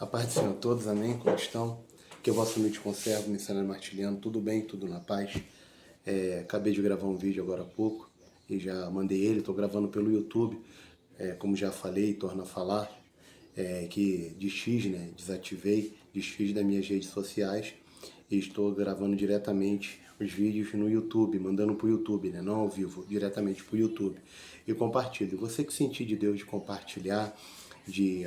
A paz do Senhor a todos, amém? Como estão? Que o vosso humilde conservo, missionário Martiliano, tudo bem, tudo na paz. Acabei de gravar um vídeo agora há pouco e já mandei ele, estou gravando pelo YouTube, como já falei, torno a falar, que desfiz, né? Desativei, desfiz das minhas redes sociais e estou gravando diretamente os vídeos no YouTube, mandando para o YouTube, né? Não ao vivo, diretamente para o YouTube. E compartilho. Você que sentir de Deus de compartilhar, de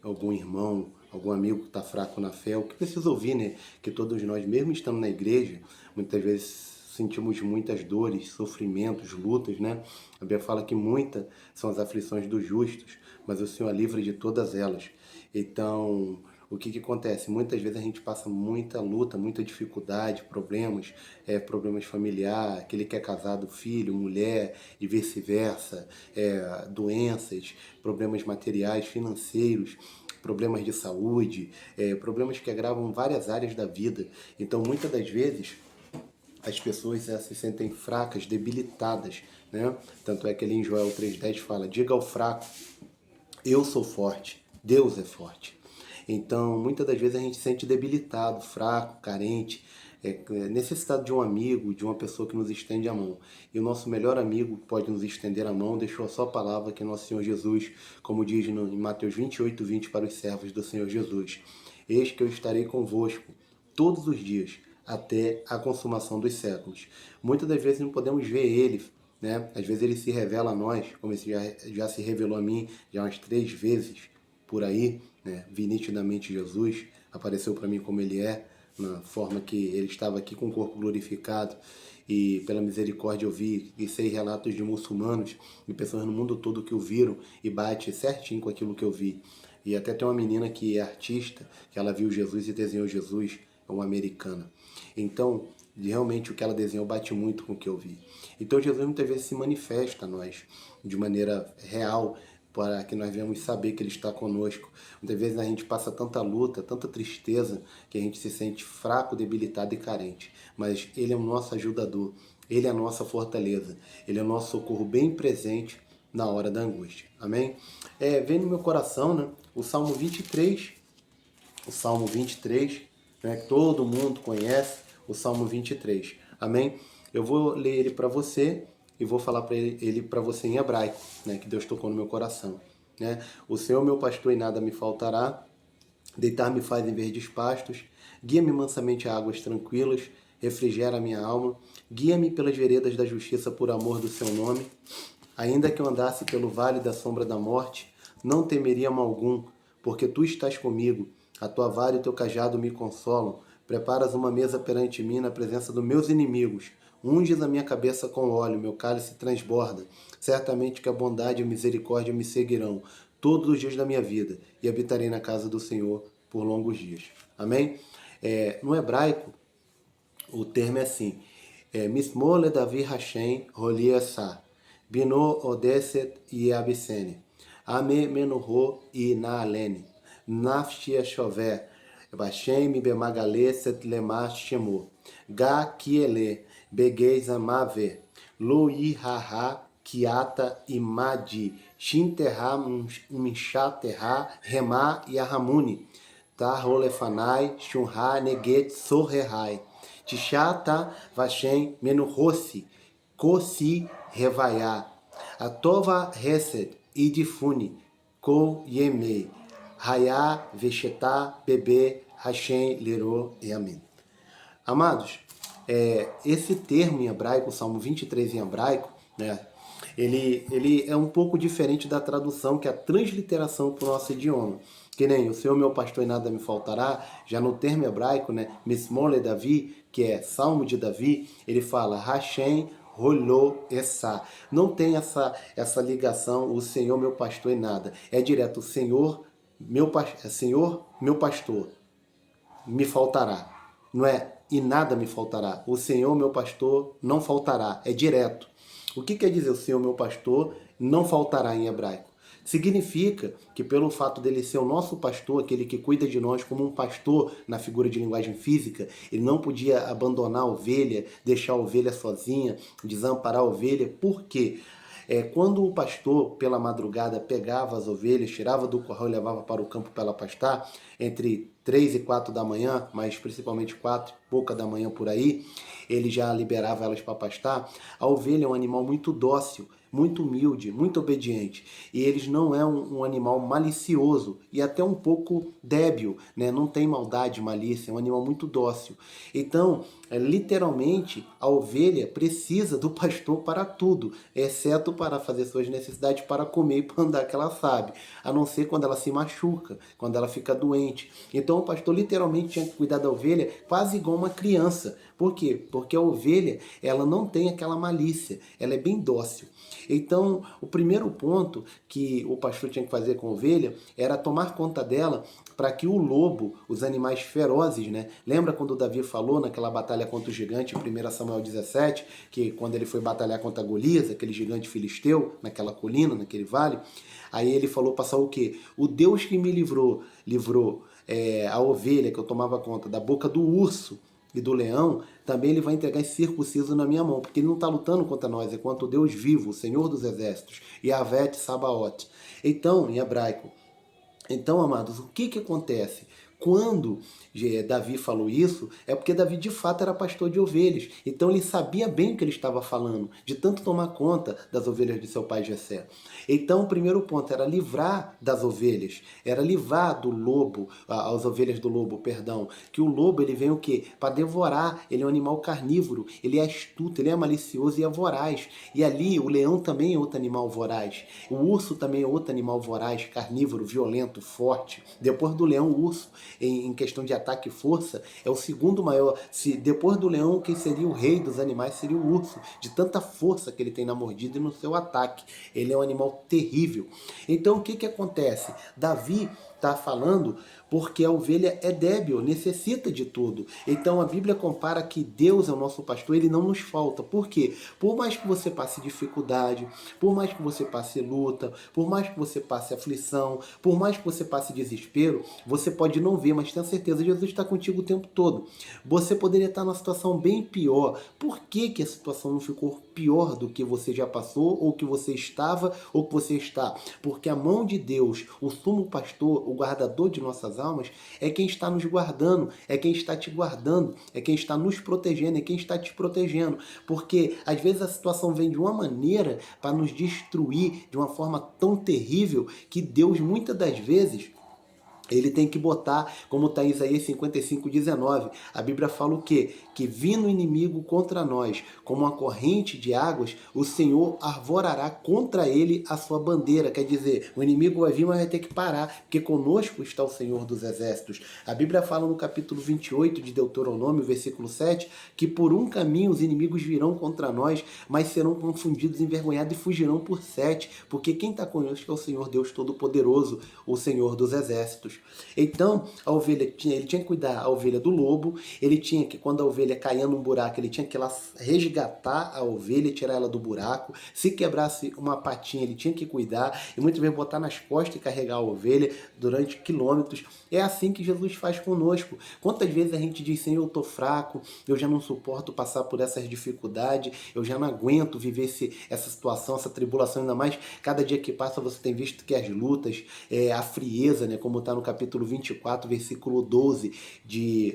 algum irmão, algum amigo que está fraco na fé, o que precisa ouvir, né? Que todos nós, mesmo estando na igreja, muitas vezes sentimos muitas dores, sofrimentos, lutas, né? A Bíblia fala que muitas são as aflições dos justos, mas o Senhor é livre de todas elas. Então, o que acontece? Muitas vezes a gente passa muita luta, muita dificuldade, problemas, problemas familiares, aquele que é casado, filho, mulher e vice-versa, doenças, problemas materiais, financeiros, problemas de saúde, problemas que agravam várias áreas da vida. Então, muitas das vezes, as pessoas se sentem fracas, debilitadas, né? Tanto é que ali em Joel 3,10 fala: diga ao fraco, eu sou forte, Deus é forte. Então, muitas das vezes a gente se sente debilitado, fraco, carente, necessitado de um amigo, de uma pessoa que nos estende a mão. E o nosso melhor amigo pode nos estender a mão, deixou a sua palavra, que é nosso Senhor Jesus, como diz em Mateus 28:20 para os servos do Senhor Jesus: eis que eu estarei convosco todos os dias, até a consumação dos séculos. Muitas das vezes não podemos ver ele, né? Às vezes ele se revela a nós, como ele já se revelou a mim já umas 3 vezes por aí, né? Vi nitidamente Jesus, apareceu para mim como ele é, na forma que ele estava aqui com o corpo glorificado, e pela misericórdia eu vi e sei relatos de muçulmanos e pessoas no mundo todo que o viram e bate certinho com aquilo que eu vi. E até tem uma menina que é artista, que ela viu Jesus e desenhou Jesus, é uma americana. Então, realmente o que ela desenhou bate muito com o que eu vi. Então Jesus muitas vezes se manifesta a nós de maneira real, para que nós venhamos saber que Ele está conosco. Muitas vezes a gente passa tanta luta, tanta tristeza, que a gente se sente fraco, debilitado e carente. Mas Ele é o nosso ajudador, Ele é a nossa fortaleza, Ele é o nosso socorro bem presente na hora da angústia. Amém? Vem no meu coração, né, o Salmo 23, né, que todo mundo conhece, o Salmo 23. Amém? Eu vou ler ele para você e vou falar para ele para você em hebraico, né, que Deus tocou no meu coração. Né? O Senhor, meu pastor, e nada me faltará. Deitar-me faz em verdes pastos. Guia-me mansamente a águas tranquilas. Refrigera a minha alma. Guia-me pelas veredas da justiça por amor do seu nome. Ainda que eu andasse pelo vale da sombra da morte, não temeria mal algum, porque tu estás comigo. A tua vara e o teu cajado me consolam. Preparas uma mesa perante mim na presença dos meus inimigos. Unges a minha cabeça com óleo, meu cálice transborda. Certamente que a bondade e a misericórdia me seguirão todos os dias da minha vida, e habitarei na casa do Senhor por longos dias. Amém? No hebraico, o termo é assim: Mismole Davi Hashem Roliesa, Bino Odeset e Abissene, Ame Menuho e Naalene, Nafshia Chover, Bashem Bemagale Set Lemar Shemo, Ga Kiele, Begeis Amave, Lo Ihaha, Kiata Imadi, Shinterra Minshaterra, Rema e Ahamuni, Tarolefanai, Shunha Neget Sorrehai, Tishata Vashem Menuhossi, Kosi Revaiá, Atova Hesed Idifuni, Ko Yemei, Raya Vechetá Bebê Hashem Lero e Amém. Amados, esse termo em hebraico, o Salmo 23 em hebraico, né, ele é um pouco diferente da tradução, que é a transliteração para o nosso idioma. Que nem o Senhor meu pastor e nada me faltará, já no termo hebraico, né, Mismole Davi, que é Salmo de Davi, ele fala Hashem Rolô Essa. Não tem essa ligação, o Senhor meu pastor e nada. É direto, o Senhor meu pastor, me faltará. Não é e nada me faltará. O Senhor meu pastor não faltará. É direto. O que quer dizer o Senhor meu pastor não faltará em hebraico? Significa que pelo fato dele ser o nosso pastor, aquele que cuida de nós como um pastor na figura de linguagem física, ele não podia abandonar a ovelha, deixar a ovelha sozinha, desamparar a ovelha. Por quê? Quando o pastor, pela madrugada, pegava as ovelhas, tirava do curral e levava para o campo para ela pastar, entre 3 e 4 da manhã, mas principalmente 4, pouca da manhã por aí, ele já liberava elas para pastar. A ovelha é um animal muito dócil, muito humilde, muito obediente. E eles não é um animal malicioso e até um pouco débil, né? Não tem maldade, malícia, é um animal muito dócil. Então, literalmente, a ovelha precisa do pastor para tudo, exceto para fazer suas necessidades, para comer e para andar, que ela sabe. A não ser quando ela se machuca, quando ela fica doente. Então, o pastor literalmente tinha que cuidar da ovelha quase igual uma criança. Por quê? Porque a ovelha, ela não tem aquela malícia, ela é bem dócil. Então, o primeiro ponto que o pastor tinha que fazer com a ovelha era tomar conta dela para que o lobo, os animais ferozes, né? Lembra quando Davi falou naquela batalha contra o gigante, em 1 Samuel 17, que quando ele foi batalhar contra Golias, aquele gigante filisteu, naquela colina, naquele vale, aí ele falou para Saul o quê? O Deus que me livrou a ovelha que eu tomava conta da boca do urso e do leão, também ele vai entregar esse circunciso na minha mão, porque ele não está lutando contra nós, é contra o Deus vivo, o Senhor dos Exércitos, Yahvé Sabaoth. Então, em hebraico. Então, amados, o que acontece? Quando Davi falou isso, é porque Davi de fato era pastor de ovelhas. Então ele sabia bem o que ele estava falando, de tanto tomar conta das ovelhas de seu pai Jessé. Então o primeiro ponto era livrar das ovelhas, era livrar do lobo, as ovelhas do lobo, perdão. Que o lobo ele vem o quê? Para devorar, ele é um animal carnívoro, ele é astuto, ele é malicioso e é voraz. E ali o leão também é outro animal voraz. O urso também é outro animal voraz, carnívoro, violento, forte. Depois do leão, o urso, em questão de ataque e força, é o segundo maior. Se depois do leão, quem seria o rei dos animais seria o urso, de tanta força que ele tem na mordida e no seu ataque. Ele é um animal terrível. Então o que acontece? Davi está falando porque a ovelha é débil, necessita de tudo. Então a Bíblia compara que Deus é o nosso pastor, ele não nos falta. Por quê? Por mais que você passe dificuldade, por mais que você passe luta, por mais que você passe aflição, por mais que você passe desespero, você pode não ver, mas tenha certeza, Jesus está contigo o tempo todo. Você poderia estar numa situação bem pior. Por que a situação não ficou pior do que você já passou, ou que você estava, ou que você está? Porque a mão de Deus, o sumo pastor, o guardador de nossas almas, é quem está nos guardando, é quem está te guardando, é quem está nos protegendo, é quem está te protegendo. Porque às vezes a situação vem de uma maneira para nos destruir de uma forma tão terrível que Deus muitas das vezes ele tem que botar, como está em Isaías 55:19. A Bíblia fala o quê? Que vindo o inimigo contra nós, como uma corrente de águas, o Senhor arvorará contra ele a sua bandeira. Quer dizer, o inimigo vai vir, mas vai ter que parar, porque conosco está o Senhor dos Exércitos. A Bíblia fala no capítulo 28 de Deuteronômio, versículo 7, que por um caminho os inimigos virão contra nós, mas serão confundidos, envergonhados e fugirão por 7, porque quem está conosco é o Senhor Deus Todo-Poderoso, o Senhor dos Exércitos. Então, a ovelha ele tinha que cuidar a ovelha do lobo, ele tinha que, quando a ovelha caía num buraco, ele tinha que ir lá resgatar a ovelha, tirar ela do buraco. Se quebrasse uma patinha, ele tinha que cuidar, e muitas vezes botar nas costas e carregar a ovelha durante quilômetros. É assim que Jesus faz conosco. Quantas vezes a gente diz, Senhor, eu estou fraco, eu já não suporto passar por essas dificuldades, eu já não aguento viver essa situação, essa tribulação, ainda mais cada dia que passa você tem visto que as lutas, a frieza, né, como está no capítulo 24, versículo 12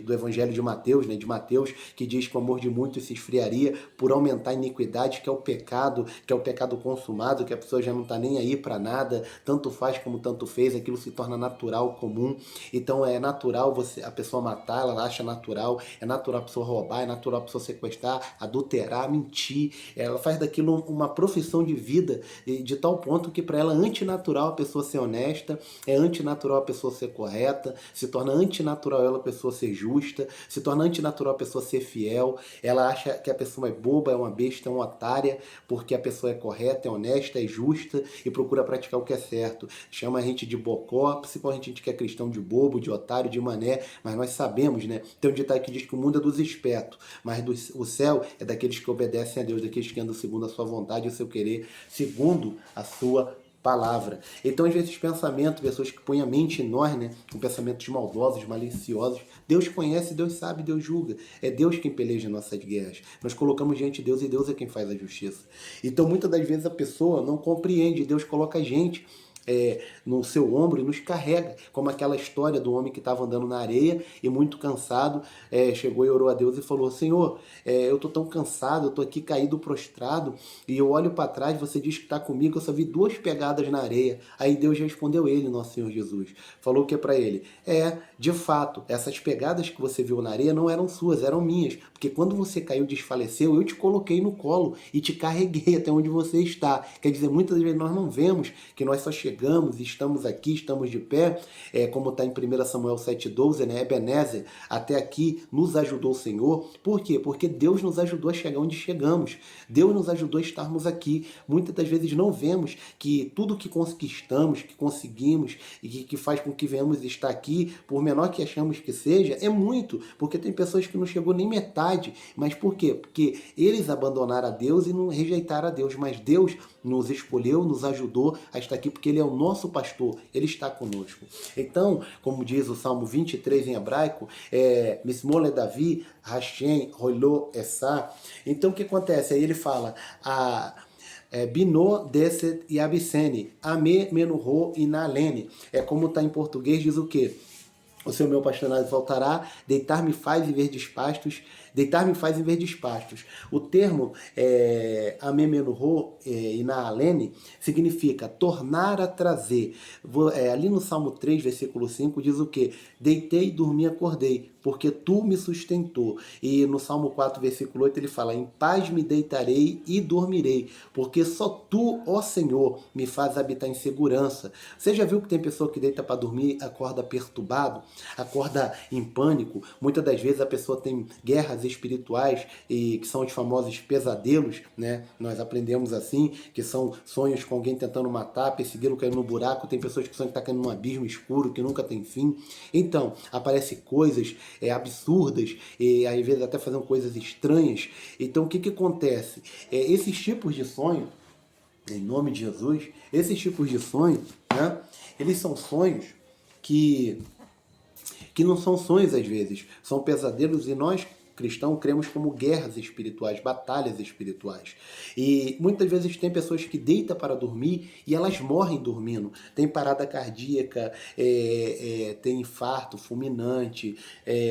do Evangelho de Mateus, né, de Mateus, que diz que o amor de muitos se esfriaria por aumentar a iniquidade, que é o pecado consumado, que a pessoa já não está nem aí para nada, tanto faz como tanto fez, aquilo se torna natural, comum. Então é natural a pessoa matar, ela acha natural, é natural a pessoa roubar, é natural a pessoa sequestrar, adulterar, mentir, ela faz daquilo uma profissão de vida, de tal ponto que para ela é antinatural a pessoa ser honesta, é antinatural a pessoa ser correta, se torna antinatural ela a pessoa ser justa, se torna antinatural a pessoa ser fiel, ela acha que a pessoa é boba, é uma besta, é uma otária, porque a pessoa é correta, é honesta, é justa e procura praticar o que é certo. Chama a gente de bocó, principalmente a gente que é cristão, de bobo, de otário, de mané, mas nós sabemos, né? Tem um ditado que diz que o mundo é dos espertos, mas o céu é daqueles que obedecem a Deus, daqueles que andam segundo a sua vontade e o seu querer, segundo a sua palavra. Então, às vezes, pensamento, pessoas que põem a mente em nós, né, com pensamentos maldosos, maliciosos, Deus conhece, Deus sabe, Deus julga. É Deus quem peleja nossas guerras. Nós colocamos diante de Deus e Deus é quem faz a justiça. Então, muitas das vezes, a pessoa não compreende. Deus coloca a gente no seu ombro e nos carrega, como aquela história do homem que estava andando na areia e muito cansado, chegou e orou a Deus e falou: Senhor, eu estou tão cansado, eu estou aqui caído, prostrado, e eu olho para trás, você diz que está comigo, eu só vi 2 pegadas na areia. Aí Deus respondeu ele, nosso Senhor Jesus, falou o que para ele? De fato, essas pegadas que você viu na areia não eram suas, eram minhas, porque quando você caiu, desfaleceu, eu te coloquei no colo e te carreguei até onde você está. Quer dizer, muitas vezes nós não vemos que nós só chegamos, estamos aqui, estamos de pé, como está em 1 Samuel 7,12, né? Ebenezer, até aqui nos ajudou o Senhor. Por quê? Porque Deus nos ajudou a chegar onde chegamos. Deus nos ajudou a estarmos aqui. Muitas das vezes não vemos que tudo que conquistamos, que conseguimos e que faz com que venhamos estar aqui, por menor que achamos que seja, é muito, porque tem pessoas que não chegou nem metade. Mas por quê? Porque eles abandonaram a Deus e não rejeitaram a Deus, mas Deus nos escolheu, nos ajudou a estar aqui, porque Ele é o nosso pastor, Ele está conosco. Então, como diz o Salmo 23 em hebraico, Mismole Davi, Hashem, Rolô, Essá. Então, o que acontece? Aí ele fala, Bino, Deset e Abissene, Ame, Menuho e Nalene. Como está em português, diz o quê? O seu meu pastorado voltará, deitar-me faz em verdes pastos, deitar-me faz em verdes pastos. O termo Amemenuho e Naalene significa tornar a trazer. Ali no Salmo 3, versículo 5, diz o quê? Deitei, dormi, acordei, porque tu me sustentou. E no Salmo 4, versículo 8, ele fala, em paz me deitarei e dormirei, porque só tu, ó Senhor, me faz habitar em segurança. Você já viu que tem pessoa que deita para dormir, acorda perturbado, acorda em pânico? Muitas das vezes a pessoa tem guerras espirituais, e que são os famosos pesadelos, né? Nós aprendemos assim, que são sonhos com alguém tentando matar, persegui-lo, caindo no buraco. Tem pessoas que sonham que está caindo num abismo escuro, que nunca tem fim. Então, aparecem coisas absurdas, e às vezes até fazendo coisas estranhas. Então, o que acontece? Esses tipos de sonho, em nome de Jesus, esses tipos de sonho, né? Eles são sonhos que não são sonhos às vezes, são pesadelos, e nós cristãos cremos como guerras espirituais, batalhas espirituais. E muitas vezes tem pessoas que deitam para dormir e elas morrem dormindo. Tem parada cardíaca, tem infarto fulminante,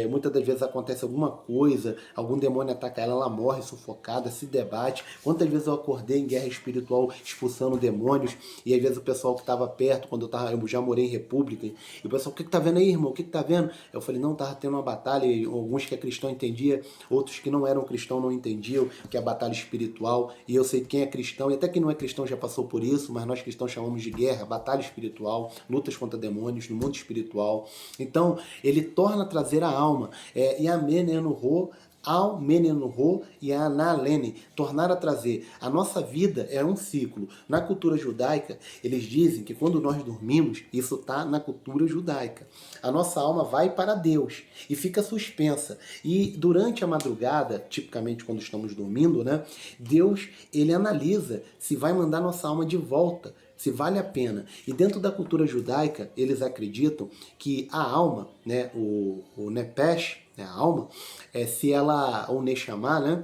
muitas das vezes acontece alguma coisa, algum demônio ataca ela, ela morre sufocada, se debate. Quantas vezes eu acordei em guerra espiritual expulsando demônios, e às vezes o pessoal que estava perto, quando eu já morei em república, e o pessoal, o que tá vendo aí, irmão? O que tá vendo? Eu falei, não, tava tendo uma batalha, e alguns que é cristão entendia, outros que não eram cristãos não entendiam, que é a batalha espiritual, e eu sei quem é cristão, e até quem não é cristão já passou por isso, mas nós cristãos chamamos de guerra, batalha espiritual, lutas contra demônios no mundo espiritual. Então, ele torna a trazer a alma, e a Menenuho, ao Menenuho e a Naalene, tornar a trazer. A nossa vida é um ciclo. Na cultura judaica, eles dizem que quando nós dormimos, isso está na cultura judaica, a nossa alma vai para Deus e fica suspensa. E durante a madrugada, tipicamente quando estamos dormindo, né, Deus, ele analisa se vai mandar nossa alma de volta, se vale a pena. E dentro da cultura judaica, eles acreditam que a alma, né, o Nepesh, a alma, se ela, ou Neshama, né,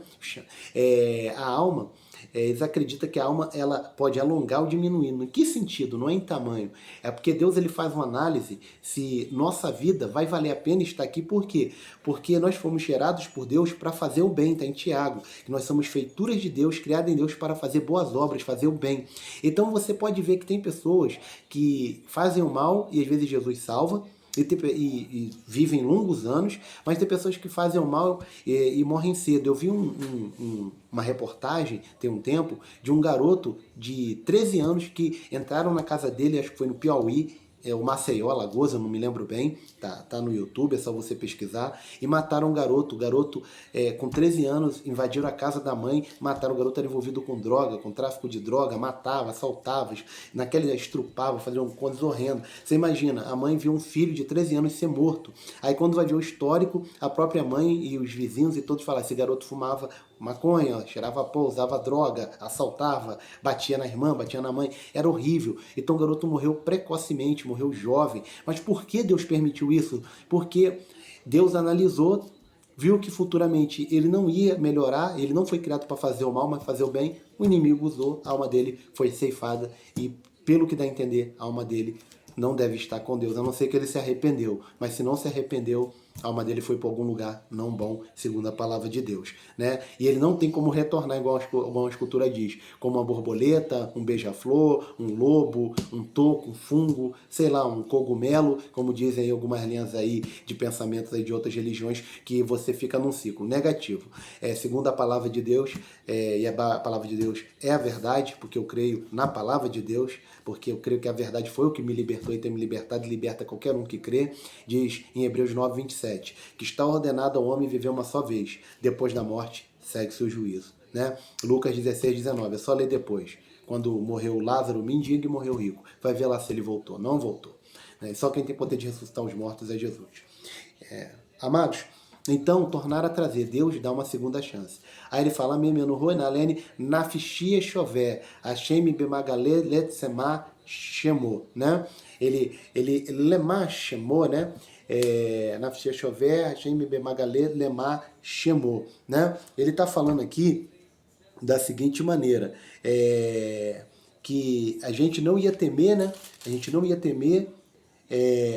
a alma, eles acreditam que a alma ela pode alongar ou diminuir. Em que sentido? Não é em tamanho. É porque Deus ele faz uma análise se nossa vida vai valer a pena estar aqui. Por quê? Porque nós fomos gerados por Deus para fazer o bem, está em Tiago. Que nós somos feituras de Deus, criadas em Deus para fazer boas obras, fazer o bem. Então você pode ver que tem pessoas que fazem o mal e às vezes Jesus salva, e vivem longos anos, mas tem pessoas que fazem o mal e morrem cedo. Eu vi uma reportagem, tem um tempo, de um garoto de 13 anos que entraram na casa dele, acho que foi no Piauí, o Maceió, Alagoas, eu não me lembro bem, tá no YouTube, é só você pesquisar, e mataram um garoto. O garoto, com 13 anos, invadiram a casa da mãe, mataram. O garoto era envolvido com droga, com tráfico de droga, matava, assaltava, naquele estrupava, fazia coisas horrendas. Você imagina, a mãe viu um filho de 13 anos ser morto. Aí quando vai ver o histórico, a própria mãe e os vizinhos e todos falaram, esse garoto fumava maconha, cheirava pó, usava droga, assaltava, batia na irmã, batia na mãe, era horrível. Então o garoto morreu precocemente, morreu jovem. Mas por que Deus permitiu isso? Porque Deus analisou, viu que futuramente ele não ia melhorar, ele não foi criado para fazer o mal, mas fazer o bem. O inimigo usou, a alma dele foi ceifada e, pelo que dá a entender, a alma dele não deve estar com Deus, a não ser que ele se arrependeu. Mas se não se arrependeu, a alma dele foi para algum lugar não bom, segundo a palavra de Deus, né? E ele não tem como retornar, igual a escultura diz, como uma borboleta, um beija-flor, um lobo, um toco, um fungo, sei lá, um cogumelo, como dizem algumas linhas aí de pensamentos aí de outras religiões, que você fica num ciclo negativo. Segundo a palavra de Deus, e a palavra de Deus é a verdade, porque eu creio na palavra de Deus, porque eu creio que a verdade foi o que me libertou e tem me libertado e liberta qualquer um que crê. Diz em Hebreus 9, 27, que está ordenado ao homem viver uma só vez, depois da morte segue-se o juízo, né? Lucas 16, 19, é só ler depois, quando morreu Lázaro, o mendigo, e morreu o rico, vai ver lá se ele voltou, não voltou, né? Só quem tem poder de ressuscitar os mortos é Jesus. Amados, então, tornar a trazer, Deus dá uma segunda chance. Aí ele fala, Memeno Roi, Nalene, Nafishia Chové, Hashem Bemagale Letsema Shemo, né? Ele Lema Shemo, né? Nafishia Chové, Hashem Bemagale Lema Shemo, né? Ele está falando aqui da seguinte maneira, que a gente não ia temer, né? A gente não ia temer,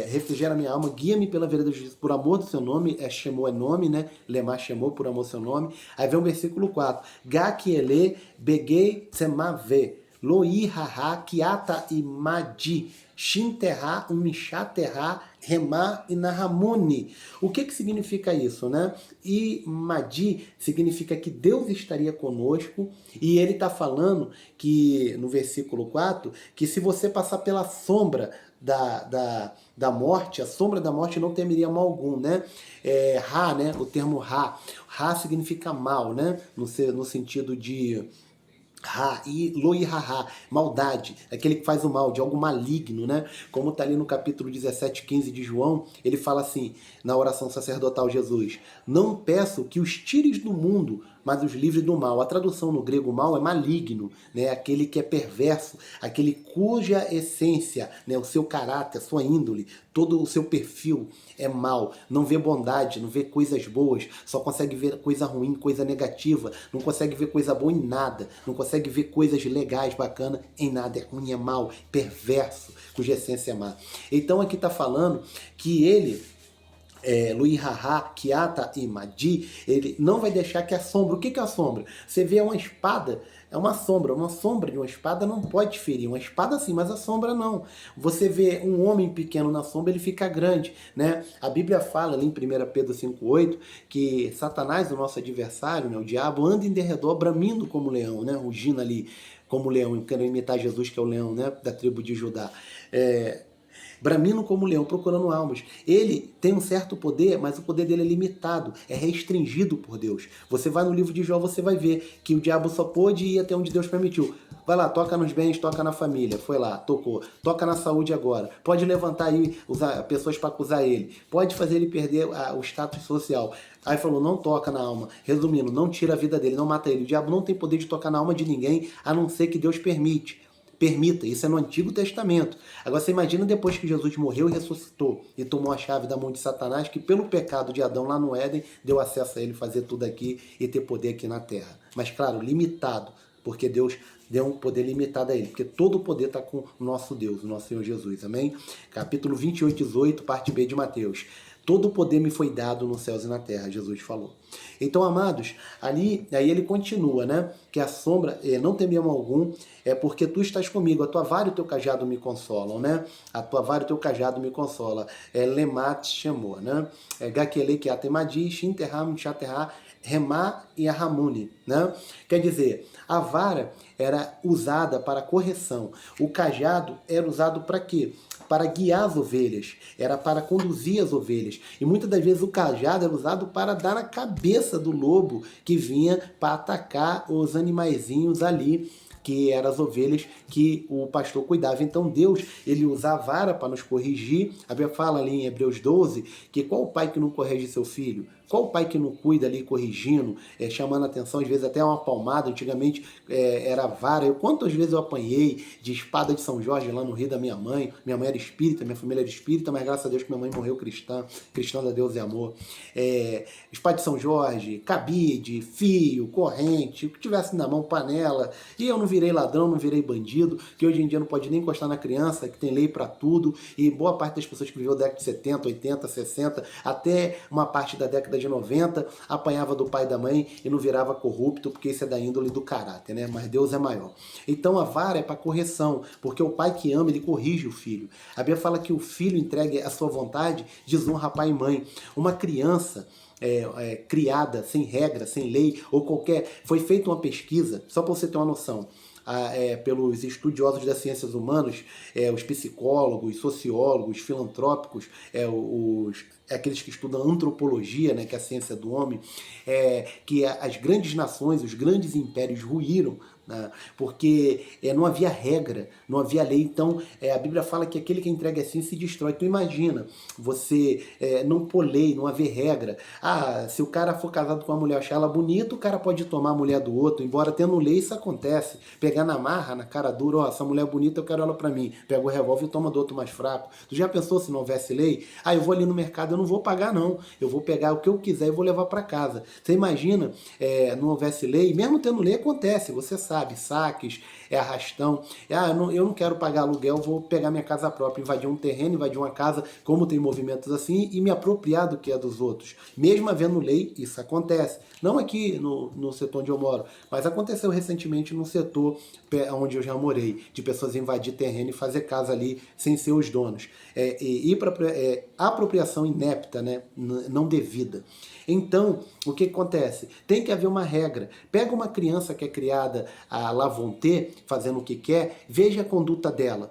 refrigera minha alma, guia-me pela vereda da justiça, por amor do seu nome, Shemô é nome, né? Lemar Shemô, por amor do seu nome. Aí vem o versículo 4, Gakiele begei tsemave, loi haha kiata imadi, shinterra umishaterra remar e nahamuni. O que significa isso, né? Imadi significa que Deus estaria conosco, e ele está falando que, no versículo 4, que se você passar pela sombra da morte, a sombra da morte não temeria mal algum, né? Ra, né? O termo Ra. Ra significa mal, né? No sentido de Ra, e Loi Haha, maldade, aquele que faz o mal, de algo maligno, né? Como está ali no capítulo 17, 15 de João, ele fala assim, na oração sacerdotal Jesus, não peço que os tires do mundo, mas os livres do mal. A tradução no grego mal é maligno, né? Aquele que é perverso, aquele cuja essência, né? O seu caráter, a sua índole, todo o seu perfil é mal, não vê bondade, não vê coisas boas, só consegue ver coisa ruim, coisa negativa, não consegue ver coisa boa em nada, não consegue ver coisas legais, bacanas em nada, é ruim, é mal, perverso, cuja essência é má. Então aqui está falando que ele, Lui Haha, Kiata e Madi, ele não vai deixar que a sombra, o que é a sombra? Você vê uma espada, é uma sombra de uma espada não pode ferir, uma espada sim, mas a sombra não. Você vê um homem pequeno na sombra, ele fica grande, né? A Bíblia fala ali em 1 Pedro 5,8, que Satanás, o nosso adversário, né, o diabo, anda em derredor, bramindo como leão, né? Rugindo ali como leão, querendo imitar Jesus, que é o leão, né, da tribo de Judá. Bramindo como leão, procurando almas. Ele tem um certo poder, mas o poder dele é limitado, é restringido por Deus. Você vai no livro de Jó, você vai ver que o diabo só pôde ir até onde Deus permitiu. Vai lá, toca nos bens, toca na família. Foi lá, tocou. Toca na saúde agora. Pode levantar aí pessoas para acusar ele. Pode fazer ele perder o status social. Aí falou, não toca na alma. Resumindo, não tira a vida dele, não mata ele. O diabo não tem poder de tocar na alma de ninguém, a não ser que Deus permita, isso é no Antigo Testamento. Agora você imagina depois que Jesus morreu e ressuscitou e tomou a chave da mão de Satanás, que pelo pecado de Adão lá no Éden, deu acesso a ele fazer tudo aqui e ter poder aqui na terra. Mas claro, limitado, porque Deus deu um poder limitado a ele, porque todo o poder está com o nosso Deus, o nosso Senhor Jesus, amém? Capítulo 28, 18, parte B de Mateus. Todo o poder me foi dado nos céus e na terra, Jesus falou. Então, amados, aí ele continua, né? Que a sombra, não tem mal algum, é porque tu estás comigo, a tua vara e o teu cajado me consolam, né? A tua vara e o teu cajado me consola. Lemat chamou, né? Gakele que atemadi, shinterram, chaterra, remar e a ramune, né? Quer dizer, a vara era usada para correção. O cajado era usado para quê? Para guiar as ovelhas, era para conduzir as ovelhas. E muitas das vezes o cajado era usado para dar na cabeça do lobo que vinha para atacar os animaizinhos ali que eram as ovelhas que o pastor cuidava. Então Deus, ele usa a vara para nos corrigir. A Bíblia fala ali em Hebreus 12, que qual o pai que não corrige seu filho? Qual o pai que não cuida ali corrigindo, chamando a atenção, às vezes até uma palmada? Antigamente era vara. Quantas vezes eu apanhei de espada de São Jorge lá no Rio da minha mãe? Minha mãe era espírita, minha família era espírita, mas graças a Deus que minha mãe morreu cristã da Deus e amor. Espada de São Jorge, cabide, fio, corrente, o que tivesse na mão, panela. E eu não virei ladrão, não virei bandido, que hoje em dia não pode nem encostar na criança, que tem lei para tudo. E boa parte das pessoas que viveu da década de 70, 80, 60, até uma parte da década de 90, apanhava do pai e da mãe e não virava corrupto, porque isso é da índole do caráter, né? Mas Deus é maior. Então a vara é para correção, porque o pai que ama, ele corrige o filho. A Bíblia fala que o filho entregue a sua vontade, desonra pai e mãe. Uma criança criada sem regra, sem lei, ou qualquer... Foi feita uma pesquisa, só para você ter uma noção, pelos estudiosos das ciências humanas, os psicólogos, sociólogos, filantrópicos, aqueles que estudam antropologia, né, que é a ciência do homem, que as grandes nações, os grandes impérios ruíram, né, porque não havia regra, não havia lei. Então a Bíblia fala que aquele que entrega assim se destrói. Tu imagina você não pôr lei, não haver regra. Se o cara for casado com uma mulher, achar ela bonita, o cara pode tomar a mulher do outro, embora tendo lei isso acontece. Pegar na marra, na cara dura, essa mulher bonita, eu quero ela pra mim. Pega o revólver e toma do outro mais fraco. Tu já pensou se não houvesse lei? Eu vou ali no mercado, eu não vou pagar não. Eu vou pegar o que eu quiser e vou levar pra casa. Você imagina, não houvesse lei, mesmo tendo lei acontece, você sabe, saques, arrastão. Eu não quero pagar aluguel, vou pegar minha casa própria, invadir um terreno, invadir uma casa, como tem movimentos assim, e me apropriar do que é dos outros. Mesmo havendo lei, isso acontece. Não aqui no setor onde eu moro, mas aconteceu recentemente no setor onde eu já morei, de pessoas invadir terreno e fazer casa ali sem ser os donos. Apropriação inepta, né? Não devida. Então, o que acontece? Tem que haver uma regra. Pega uma criança que é criada à la vontade, fazendo o que quer, veja a conduta dela.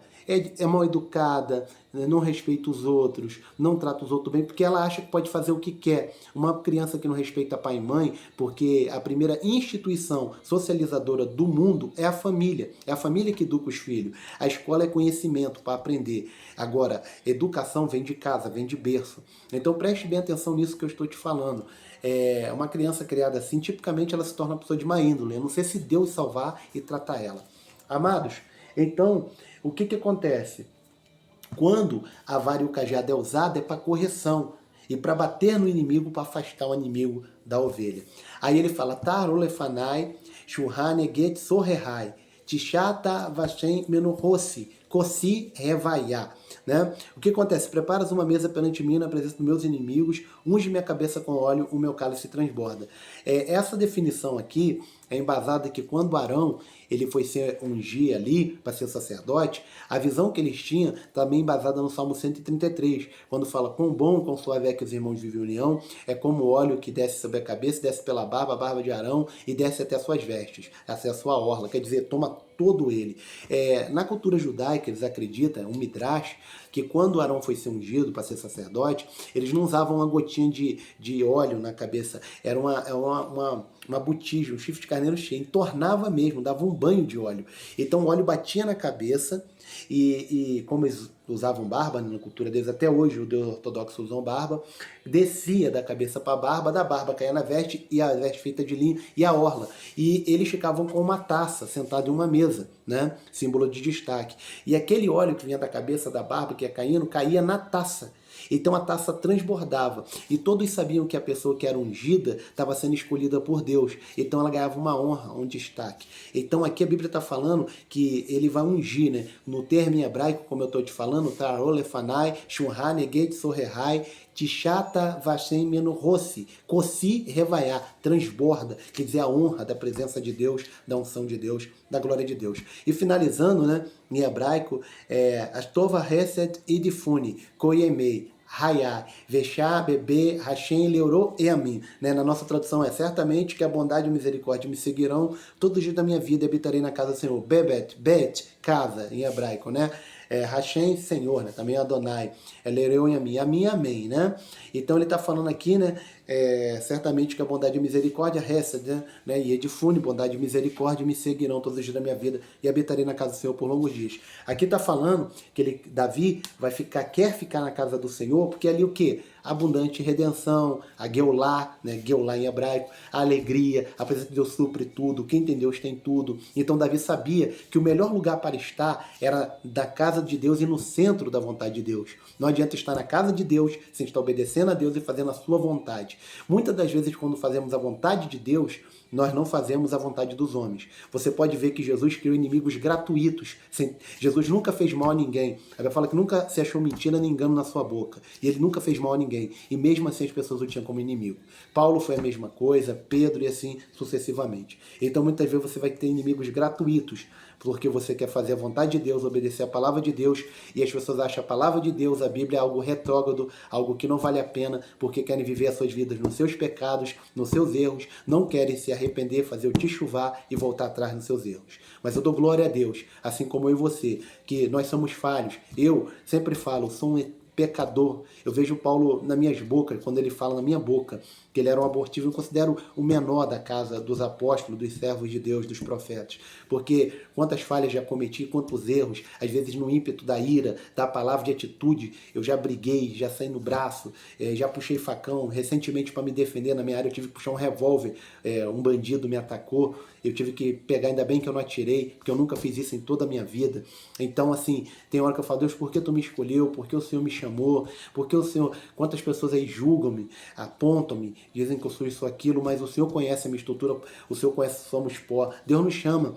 É mal educada, não respeita os outros, não trata os outros bem, porque ela acha que pode fazer o que quer. Uma criança que não respeita pai e mãe, porque a primeira instituição socializadora do mundo é a família. É a família que educa os filhos. A escola é conhecimento para aprender. Agora, educação vem de casa, vem de berço. Então preste bem atenção nisso que eu estou te falando. Uma criança criada assim, tipicamente ela se torna uma pessoa de má índole. Eu não sei se Deus salvar e tratar ela. Amados, então, o que acontece? Quando a vara e o cajado é usada, é para correção e para bater no inimigo, para afastar o inimigo da ovelha. Aí ele fala, Tarolefanai, Shurhane Get Sorrehai, Tishata Vashem Menorossi, Kossi Revaiá. Né? O que acontece? Preparas uma mesa perante mim na presença dos meus inimigos, unge minha cabeça com óleo, o meu cálice transborda. Essa definição aqui é embasada que quando Arão ele foi ser ungir ali para ser sacerdote, a visão que eles tinham também embasada no Salmo 133, quando fala quão bom, quão suave é que os irmãos vivem em união, é como o óleo que desce sobre a cabeça, desce pela barba, a barba de Arão, e desce até as suas vestes, até a sua orla, quer dizer, toma todo ele. Na cultura judaica, eles acreditam, um midrash, que quando Arão foi ser ungido para ser sacerdote, eles não usavam uma gotinha de óleo na cabeça, era uma botija, um chifre de carneiro cheio, entornava mesmo, dava um banho de óleo. Então o óleo batia na cabeça e como eles usavam barba, na cultura deles até hoje, os judeus ortodoxos usam barba, descia da cabeça para a barba, da barba caía na veste, e a veste feita de linho, e a orla. E eles ficavam com uma taça, sentado em uma mesa, né? Símbolo de destaque. E aquele óleo que vinha da cabeça, da barba, que ia caindo, caía na taça. Então a taça transbordava. E todos sabiam que a pessoa que era ungida estava sendo escolhida por Deus. Então ela ganhava uma honra, um destaque. Então aqui a Bíblia está falando que ele vai ungir, né? No termo em hebraico, como eu estou te falando, Tarolefanai, Shunhane Get Sorrehai, Tishata Vashem Menorossi, Kossi Revaiá, transborda, quer dizer a honra da presença de Deus, da unção de Deus, da glória de Deus. E finalizando, né, em hebraico, Astova Hesed Idifuni, Koyemei, Hayá, Vechá, Bebê, Hashem, Leorô e Amin. Né? Na nossa tradução certamente que a bondade e a misericórdia me seguirão todos os dias da minha vida e habitarei na casa do Senhor. Bebet, Bet, casa, em hebraico, né? Hashem, Senhor, né? Também Adonai. Leorô e Amin. Amin, amém, né? Então ele está falando aqui, né? certamente que a bondade e a misericórdia recebe, né? E edifune, bondade e misericórdia me seguirão todos os dias da minha vida e habitarei na casa do Senhor por longos dias. Aqui está falando que Davi quer ficar na casa do Senhor, porque ali o quê? Abundante redenção, a Geulah, né? Geulah em hebraico, a alegria, a presença de Deus supre tudo, quem tem Deus tem tudo. Então Davi sabia que o melhor lugar para estar era da casa de Deus e no centro da vontade de Deus. Não adianta estar na casa de Deus sem estar obedecendo a Deus e fazendo a sua vontade. Muitas das vezes, quando fazemos a vontade de Deus, nós não fazemos a vontade dos homens. Você pode ver que Jesus criou inimigos gratuitos. Jesus nunca fez mal a ninguém. A Bíblia fala que nunca se achou mentira nem engano na sua boca. E ele nunca fez mal a ninguém. E mesmo assim as pessoas o tinham como inimigo. Paulo foi a mesma coisa, Pedro e assim sucessivamente. Então muitas vezes você vai ter inimigos gratuitos, porque você quer fazer a vontade de Deus, obedecer a palavra de Deus, e as pessoas acham a palavra de Deus, a Bíblia, algo retrógrado, algo que não vale a pena, porque querem viver as suas vidas nos seus pecados, nos seus erros, não querem se arrepender, fazer o chuvar e voltar atrás nos seus erros. Mas eu dou glória a Deus, assim como eu e você, que nós somos falhos. Eu sempre falo, sou um pecador. Eu vejo Paulo nas minhas bocas, quando ele fala na minha boca, que ele era um abortivo, eu considero o menor da casa dos apóstolos, dos servos de Deus, dos profetas. Porque quantas falhas já cometi, quantos erros, às vezes no ímpeto da ira, da palavra de atitude, eu já briguei, já saí no braço, já puxei facão. Recentemente, para me defender na minha área, eu tive que puxar um revólver, um bandido me atacou, eu tive que pegar, ainda bem que eu não atirei, porque eu nunca fiz isso em toda a minha vida. Então, assim, tem hora que eu falo, Deus, por que tu me escolheu? Por que o Senhor me chamou? Por que o Senhor... Quantas pessoas aí julgam-me, apontam-me, dizem que eu sou isso, aquilo, mas o Senhor conhece a minha estrutura, o Senhor conhece que somos pó. Deus nos chama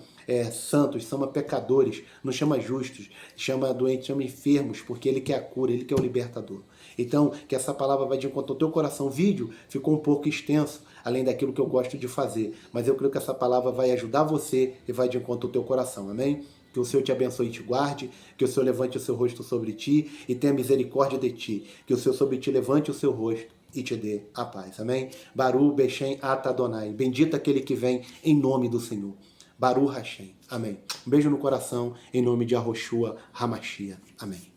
santos, chama pecadores, nos chama justos, chama doentes, chama enfermos, porque Ele quer a cura, Ele quer o libertador. Então, que essa palavra vai de encontro ao teu coração. O vídeo ficou um pouco extenso, além daquilo que eu gosto de fazer, mas eu creio que essa palavra vai ajudar você e vai de encontro ao teu coração, amém? Que o Senhor te abençoe e te guarde, que o Senhor levante o seu rosto sobre ti e tenha misericórdia de ti, que o Senhor sobre ti levante o seu rosto e te dê a paz, amém? Baru Beshem Ata Adonai, bendito aquele que vem em nome do Senhor. Baru Hashem, amém. Um beijo no coração, em nome de Yahoshua Hamashia, amém.